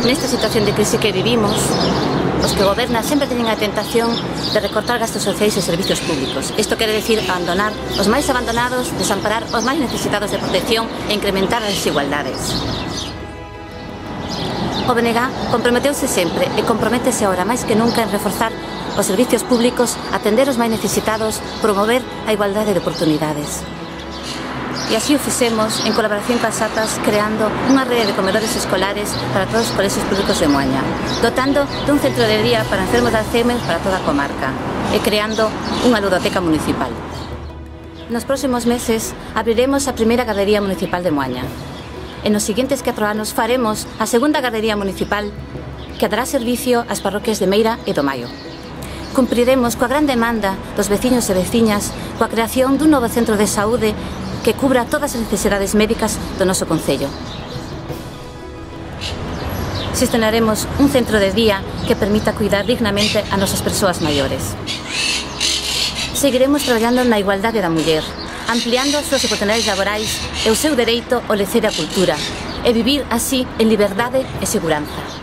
Nesta situación de crise que vivimos, os que gobernan sempre teñen a tentación de recortar gastos sociais e servicios públicos. Isto quere decir abandonar os máis abandonados, desamparar os máis necesitados de protección e incrementar as desigualdades. O BNG comprometeuse sempre e comprométese agora máis que nunca en reforzar os servicios públicos, atender os máis necesitados, promover a igualdade de oportunidades. E así o fixemos en colaboración coas ATAs, creando unha rede de comedores escolares para todos os colexios públicos de Moaña, dotando dun centro de día para enfermos de Alzheimer para toda a comarca e creando unha ludoteca municipal. Nos próximos meses abriremos a primeira gardería municipal de Moaña. En nos seguintes 4 anos faremos a segunda gardería municipal que dará servicio ás parroquias de Meira e do Maio. Cumpriremos coa gran demanda dos veciños e veciñas coa creación dun novo centro de saúde que cubra todas as necesidades médicas do noso concello. Xestionaremos un centro de día que permita cuidar dignamente a nosas persoas maiores. Seguiremos traballando na igualdade da muller, ampliando as súas oportunidades laborais e o seu dereito ao lecer a cultura, e vivir así en liberdade e seguranza.